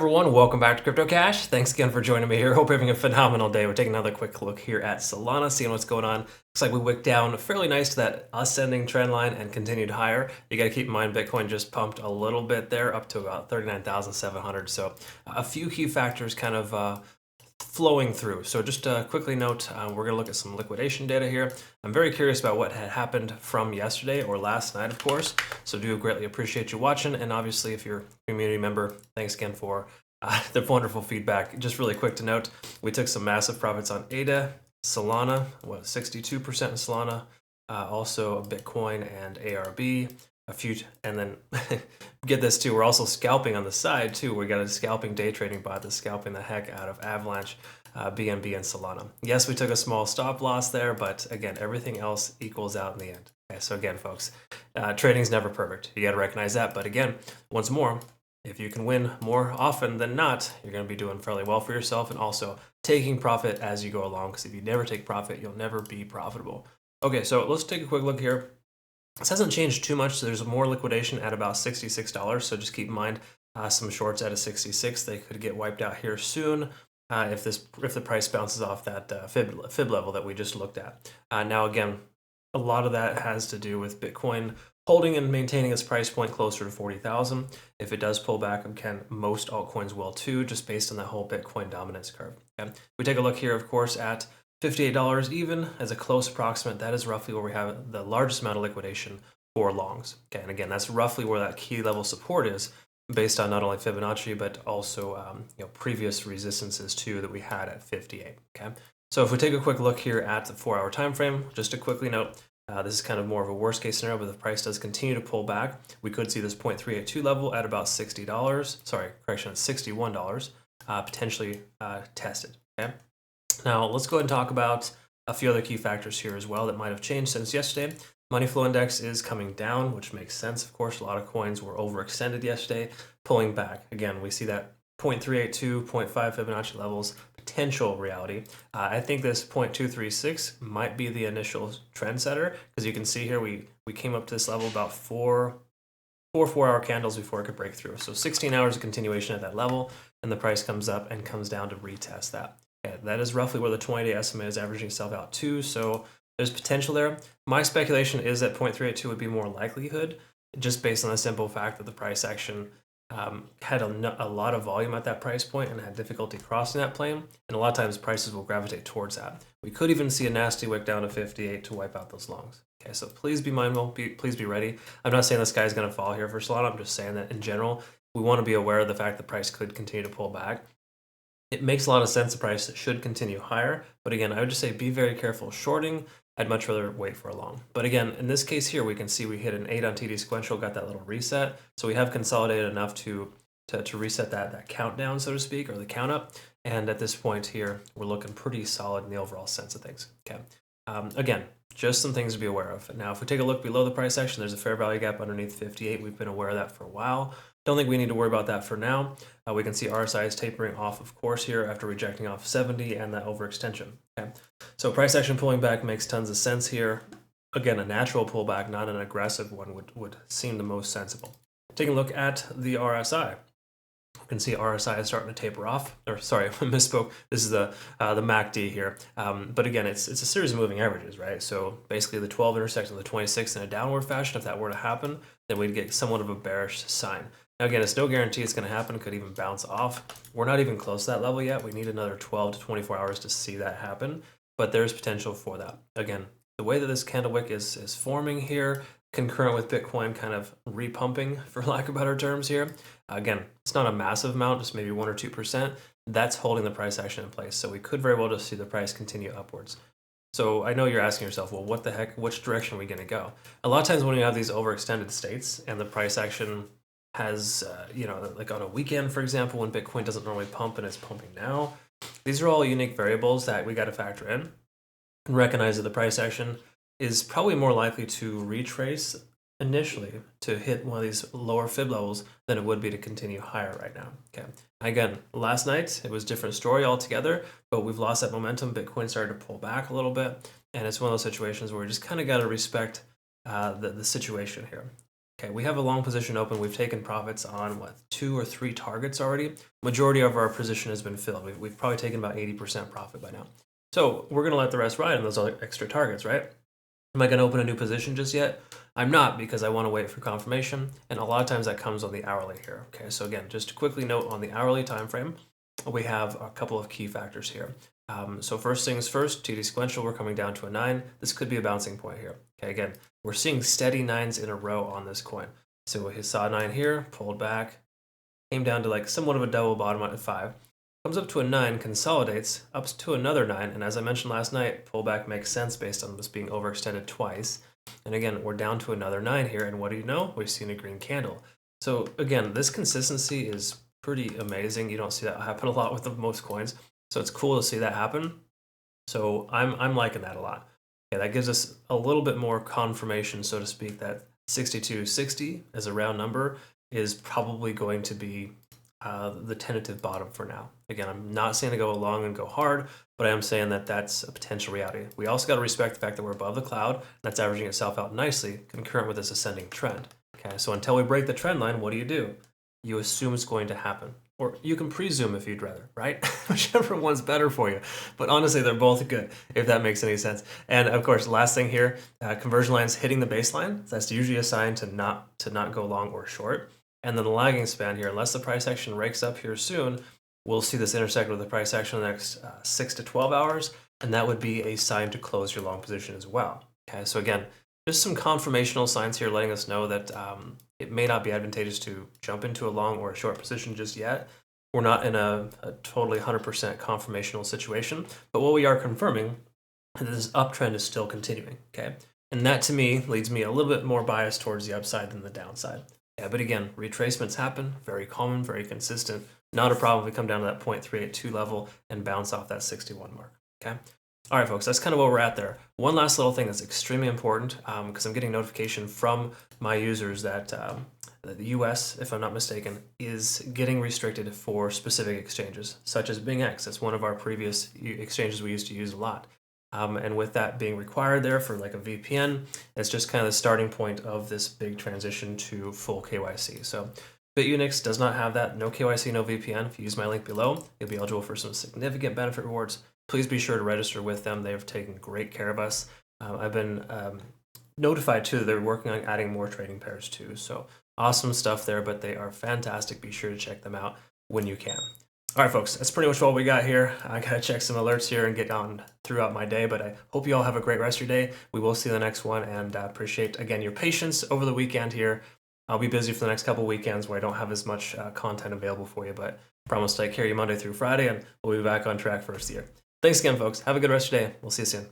everyone, welcome back to Crypto Cash. Thanks again for joining me here. Hope you're having a phenomenal day. We're taking another quick look here at Solana, seeing what's going on. Looks like we wicked down fairly nice to that ascending trend line and continued higher. You got to keep in mind Bitcoin just pumped a little bit there up to about 39,700. So a few key factors kind of flowing through. So just quickly note, we're going to look at some liquidation data here. I'm very curious about what had happened from yesterday or last night, of course. So do greatly appreciate you watching. And obviously, if you're a community member, thanks again for the wonderful feedback. Just really quick to note, we took some massive profits on ADA, Solana, 62% in Solana, also Bitcoin and ARB. A few, and then get this too, we're also scalping on the side too. We got a scalping day trading bot that's scalping the heck out of Avalanche, BNB, and Solana. Yes, we took a small stop loss there, but again, everything else equals out in the end. Okay, so again, folks, trading's never perfect. You got to recognize that. But again, once more, if you can win more often than not, you're going to be doing fairly well for yourself and also taking profit as you go along. Because if you never take profit, you'll never be profitable. Okay, so let's take a quick look here. This hasn't changed too much. So there's more liquidation at about $66. So just keep in mind some shorts at a 66. They could get wiped out here soon if the price bounces off that fib level that we just looked at. Now again, a lot of that has to do with Bitcoin holding and maintaining its price point closer to 40,000. If it does pull back, again, most altcoins will too, just based on the whole Bitcoin dominance curve. Okay? We take a look here, of course, at $58 even as a close approximate. That is roughly where we have the largest amount of liquidation for longs. Okay, and again, that's roughly where that key level support is based on not only Fibonacci, but also previous resistances too that we had at 58. Okay, so if we take a quick look here at the 4-hour time frame, just to quickly note, this is kind of more of a worst case scenario, but if the price does continue to pull back, we could see this 0.382 level at about $60. Sorry, correction, at $61 potentially tested. Okay. Now, let's go ahead and talk about a few other key factors here as well that might have changed since yesterday. Money flow index is coming down, which makes sense. Of course, a lot of coins were overextended yesterday, pulling back. Again, we see that 0.382, 0.5 Fibonacci levels, potential reality. I think this 0.236 might be the initial trend setter, because you can see here we came up to this level about four 4-hour candles before it could break through. So 16 hours of continuation at that level, and the price comes up and comes down to retest that. Okay, that is roughly where the 20-day estimate is averaging itself out to, so there's potential there. My speculation is that 0.382 would be more likelihood, just based on the simple fact that the price action had a lot of volume at that price point and had difficulty crossing that plane, and a lot of times prices will gravitate towards that. We could even see a nasty wick down to 58 to wipe out those longs. Okay, so please be mindful, please be ready. I'm not saying this guy's going to fall here for Solana, I'm just saying that in general, we want to be aware of the fact the price could continue to pull back. It makes a lot of sense the price should continue higher, but again, I would just say be very careful shorting. I'd much rather wait for a long. But again, in this case here, we can see we hit an 8 on TD sequential, got that little reset. So we have consolidated enough to reset that countdown, so to speak, or the count up. And at this point here, we're looking pretty solid in the overall sense of things. Okay. Again, just some things to be aware of. Now, if we take a look below the price action, there's a fair value gap underneath 58. We've been aware of that for a while. Don't think we need to worry about that for now. We can see RSI is tapering off, of course, here after rejecting off 70 and that overextension. Okay, so price action pulling back makes tons of sense here. Again, a natural pullback, not an aggressive one, would seem the most sensible. Taking a look at the RSI. You can see RSI is starting to taper off. Or sorry, I misspoke. This is the MACD here. But again, it's a series of moving averages, right? So basically the 12 intersects with the 26 in a downward fashion. If that were to happen, then we'd get somewhat of a bearish sign. Now again, it's no guarantee it's going to happen. It could even bounce off. We're not even close to that level yet. We need another 12 to 24 hours to see that happen. But there's potential for that. Again, the way that this candle wick is forming here, concurrent with Bitcoin kind of repumping, for lack of better terms here. Again, it's not a massive amount, just maybe 1 or 2%. That's holding the price action in place. So we could very well just see the price continue upwards. So I know you're asking yourself, well, what the heck, which direction are we going to go? A lot of times when you have these overextended states and the price action has, like on a weekend, for example, when Bitcoin doesn't normally pump and it's pumping now, these are all unique variables that we got to factor in and recognize that the price action is probably more likely to retrace initially to hit one of these lower fib levels than it would be to continue higher right now. Okay. Again, last night it was a different story altogether, but we've lost that momentum. Bitcoin started to pull back a little bit, and it's one of those situations where we just kind of got to respect the situation here. Okay, we have a long position open. We've taken profits on, what, 2 or 3 targets already. Majority of our position has been filled. We've probably taken about 80% profit by now. So we're going to let the rest ride on those other extra targets, right? Am I going to open a new position just yet? I'm not, because I want to wait for confirmation, and a lot of times that comes on the hourly here. Okay, so again, just to quickly note on the hourly time frame, we have a couple of key factors here. So first things first, TD sequential, we're coming down to a 9. This could be a bouncing point here. Okay, again, we're seeing steady 9s in a row on this coin. So we saw a 9 here, pulled back, came down to like somewhat of a double bottom at 5. Comes up to a 9, consolidates, ups to another 9, and as I mentioned last night, pullback makes sense based on this being overextended twice. And again, we're down to another 9 here, and what do you know? We've seen a green candle. So again, this consistency is pretty amazing. You don't see that happen a lot with most coins, so it's cool to see that happen. So I'm liking that a lot. Yeah, that gives us a little bit more confirmation, so to speak, that 6260 as a round number is probably going to be the tentative bottom for now. Again, I'm not saying to go long and go hard, but I am saying that that's a potential reality. We also got to respect the fact that we're above the cloud. That's averaging itself out nicely, concurrent with this ascending trend. Okay, so until we break the trend line, what do? You assume it's going to happen. Or you can presume if you'd rather, right? Whichever one's better for you. But honestly, they're both good, if that makes any sense. And of course, last thing here, conversion lines hitting the baseline. That's usually a sign to not go long or short. And then the lagging span here, unless the price action rakes up here soon, we'll see this intersect with the price action in the next 6 to 12 hours, and that would be a sign to close your long position as well. Okay, so again, just some confirmational signs here letting us know that it may not be advantageous to jump into a long or a short position just yet. We're not in a totally 100% confirmational situation, but what we are confirming is this uptrend is still continuing, okay? And that to me leads me a little bit more biased towards the upside than the downside. Yeah, but again, retracements happen, very common, very consistent. Not a problem if we come down to that 0.382 level and bounce off that 61 mark, okay? All right, folks, that's kind of where we're at there. One last little thing that's extremely important, because I'm getting notification from my users that the US, if I'm not mistaken, is getting restricted for specific exchanges, such as BingX. It's one of our previous exchanges we used to use a lot. And with that being required there for like a VPN, it's just kind of the starting point of this big transition to full KYC. So Bitunix does not have that. No KYC, no VPN. If you use my link below, you'll be eligible for some significant benefit rewards. Please be sure to register with them. They have taken great care of us. I've been notified too that they're working on adding more trading pairs too. So awesome stuff there, but they are fantastic. Be sure to check them out when you can. All right, folks, that's pretty much all we got here. I got to check some alerts here and get on throughout my day, but I hope you all have a great rest of your day. We will see you in the next one, and appreciate, again, your patience over the weekend here. I'll be busy for the next couple weekends where I don't have as much content available for you, but I promise to take care of you Monday through Friday, and we'll be back on track for the rest of the year. Thanks again, folks. Have a good rest of your day. We'll see you soon.